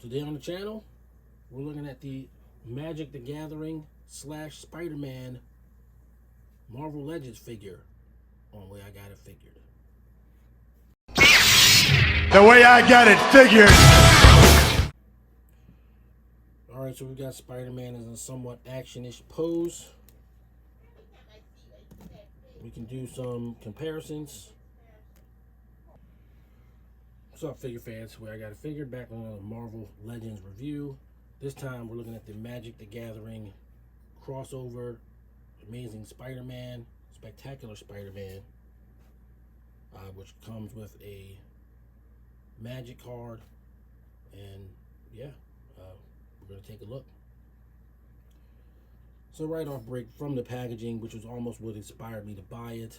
Today on the channel, we're looking at the Magic the Gathering / Spider-Man Marvel Legends figure on the way I got it figured. The way I got it figured. Alright, so we got Spider-Man in a somewhat action-ish pose. We can do some comparisons. What's up, figure fans? Where I got it figured, back on another Marvel Legends review. This time we're looking at the Magic the Gathering crossover Amazing Spider-Man, Spectacular Spider-Man, which comes with a Magic card, and yeah, we're gonna take a look. So right off break from the packaging, which was almost what inspired me to buy it,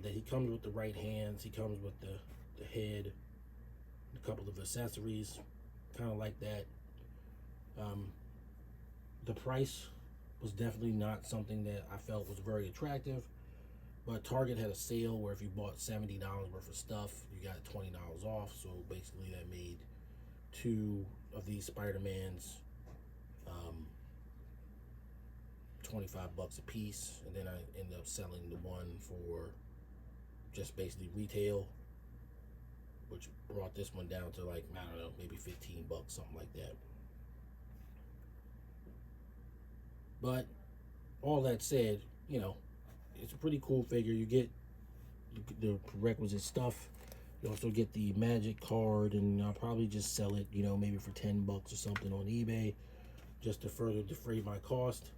that he comes with the right hands, he comes with the head, a couple of accessories, kind of like that. The price was definitely not something that I felt was very attractive, but Target had a sale where if you bought $70 worth of stuff, you got $20 off. So basically that made two of these Spider-Mans 25 bucks a piece, and then I ended up selling the one for just basically retail, which brought this one down to like, I don't know, maybe 15 bucks, something like that. But all that said, you know, it's a pretty cool figure. You get the requisite stuff. You also get the Magic card, and I'll probably just sell it, you know, maybe for 10 bucks or something on eBay, just to further defray my cost.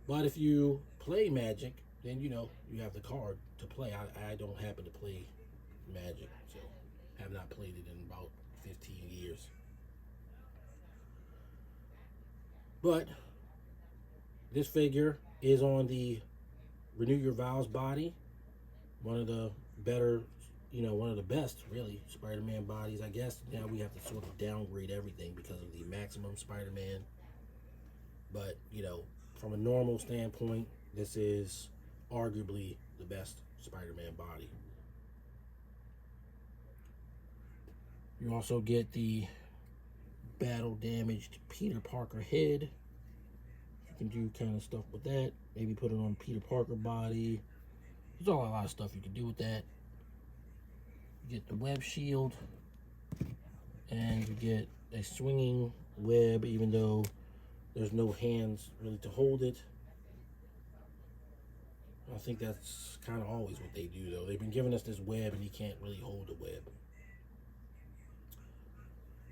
But if you play Magic, then you know you have the card to play. I don't happen to play Magic, so have not played it in about 15 years. But this figure is on the Renew Your Vows body, one of the better, you know, one of the best, really, Spider-Man bodies. I guess now we have to sort of downgrade everything because of the Maximum Spider-Man. But, you know, from a normal standpoint, this is arguably the best Spider-Man body. You also get the battle damaged Peter Parker head. You can do kind of stuff with that. Maybe put it on Peter Parker body. There's a lot of stuff you can do with that. You get the web shield, and you get a swinging web, even though there's no hands really to hold it. I think that's kind of always what they do, though. They've been giving us this web, and he can't really hold the web.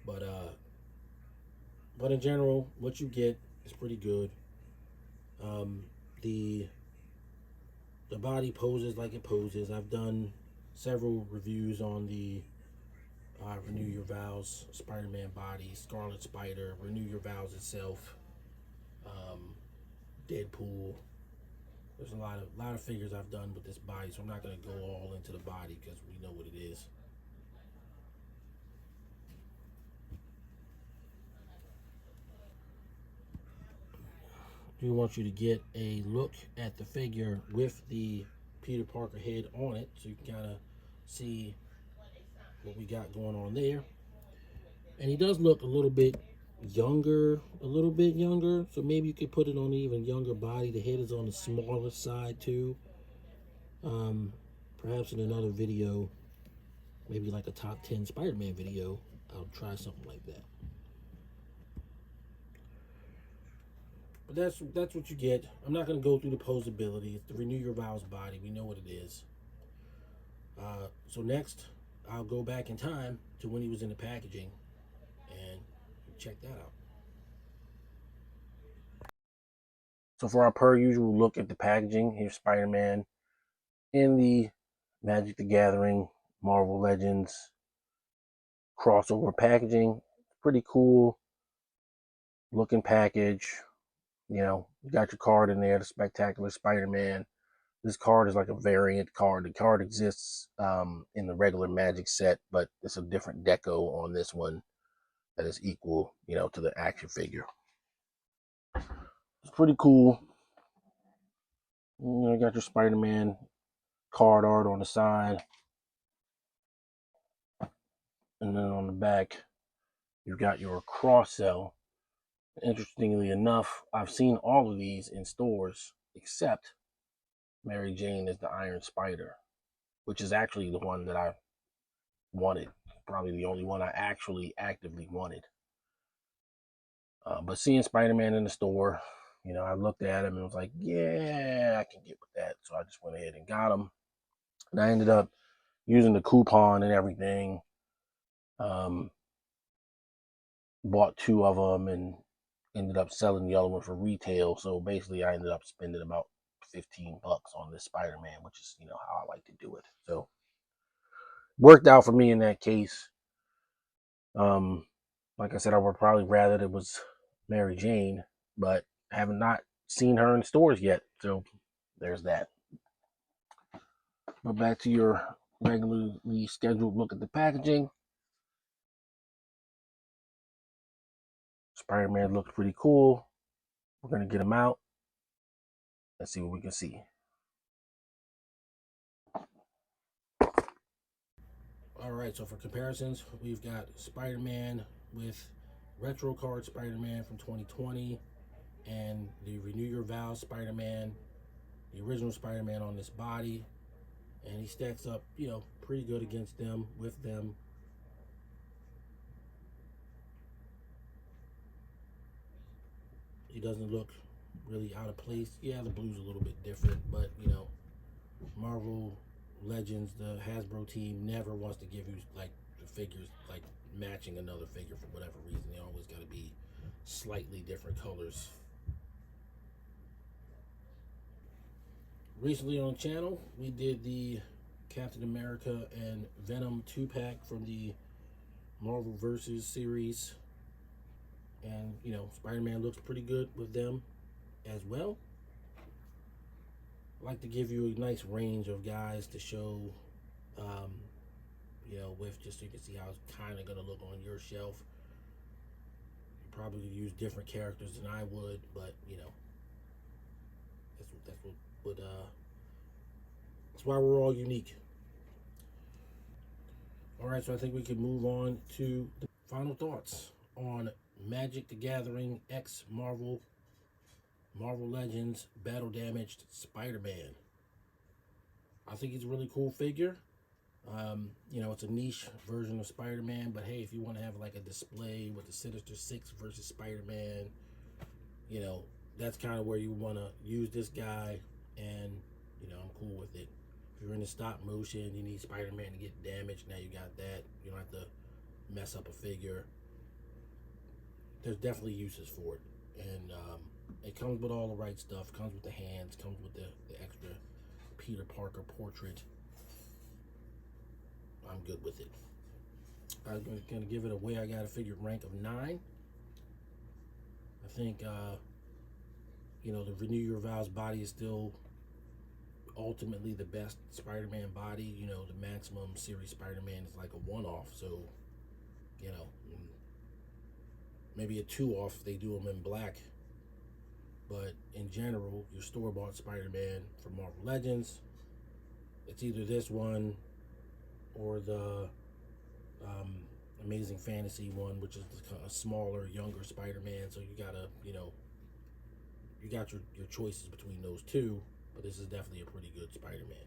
But in general, what you get is pretty good. The body poses like it poses. I've done several reviews on the Renew Your Vows Spider-Man body, Scarlet Spider, Renew Your Vows itself, Deadpool. There's a lot of figures I've done with this body, so I'm not going to go all into the body because we know what it is. I do want you to get a look at the figure with the Peter Parker head on it, so you can kind of see what we got going on there. And he does look a little bit younger, so maybe you could put it on an even younger body. The head is on the smaller side too. Perhaps in another video, maybe like a top 10 Spider-Man video, I'll try something like that. But that's what you get. I'm not going to go through the posability. It's the Renew Your Vows body. We know what it is. So next, I'll go back in time to when he was in the packaging and check that out. So for our per usual look at the packaging, here's Spider-Man in the Magic the Gathering Marvel Legends crossover packaging. Pretty cool looking package. You know, you got your card in there, the Spectacular Spider-Man. This card is like a variant card. The card exists in the regular Magic set, but it's a different deco on this one that is equal, you know, to the action figure. It's pretty cool. You know, you got your Spider-Man card art on the side, and then on the back, You've got your cross cell. Interestingly enough, I've seen all of these in stores except Mary Jane is the Iron Spider, which is actually the one that I wanted. Probably the only one I actually actively wanted. But seeing Spider-Man in the store, you know, I looked at him and was like, yeah, I can get with that. So I just went ahead and got him. And I ended up using the coupon and everything. Bought 2 of them and ended up selling the other one for retail. So basically I ended up spending about $15 on this Spider-Man, which is, you know, how I like to do it. So worked out for me in that case. Like I said, I would probably rather it was Mary Jane, but I have not seen her in stores yet. So there's that. But back to your regularly scheduled look at the packaging. Spider-Man looks pretty cool. We're going to get him out. Let's see what we can see. All right, so for comparisons, we've got Spider-Man with Retro Card Spider-Man from 2020 and the Renew Your Vows Spider-Man, the original Spider-Man on this body. And he stacks up, you know, pretty good against them, with them. He doesn't look really out of place. Yeah, the blue's a little bit different, but, you know, Marvel Legends, the Hasbro team never wants to give you, like, the figures, like, matching another figure for whatever reason. They always got to be slightly different colors. Recently on the channel, we did the Captain America and Venom 2-pack from the Marvel Versus series. And, you know, Spider-Man looks pretty good with them as well. I like to give you a nice range of guys to show, you know, with, just so you can see how it's kind of going to look on your shelf. You probably use different characters than I would, but, you know, that's why we're all unique. All right, so I think we can move on to the final thoughts on Magic the Gathering X Marvel Legends Battle Damaged Spider-Man. I think he's a really cool figure. You know, it's a niche version of Spider-Man, but hey, if you want to have like a display with the Sinister Six versus Spider-Man, you know, that's kind of where you want to use this guy, and, you know, I'm cool with it. If you're in the stop motion, you need Spider-Man to get damaged, now you got that. You don't have to mess up a figure. There's definitely uses for it. And it comes with all the right stuff. Comes with the hands, comes with the extra Peter Parker portrait. I'm good with it. I'm going to give it a Way I Got a Figure rank of 9. I think, you know, the Renew Your Vows body is still ultimately the best Spider-Man body. You know, the Maximum Series Spider-Man is like a one-off. So, you know, maybe a 2-off if they do them in black. But in general, your store-bought Spider-Man from Marvel Legends, it's either this one or the Amazing Fantasy one, which is a smaller, younger Spider-Man. So you gotta, you know, you got your choices between those two, but this is definitely a pretty good Spider-Man.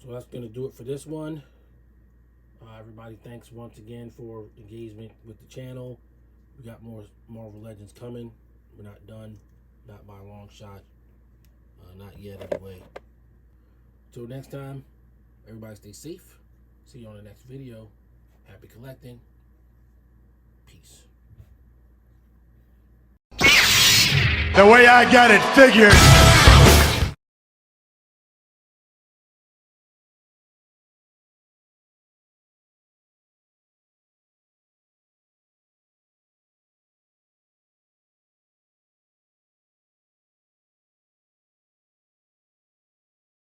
So that's gonna do it for this one. Everybody, thanks once again for engagement with the channel. We got more Marvel Legends coming. We're not done, not by a long shot, not yet anyway. Till next time, everybody stay safe. See you on the next video. Happy collecting. Peace. The way I got it figured.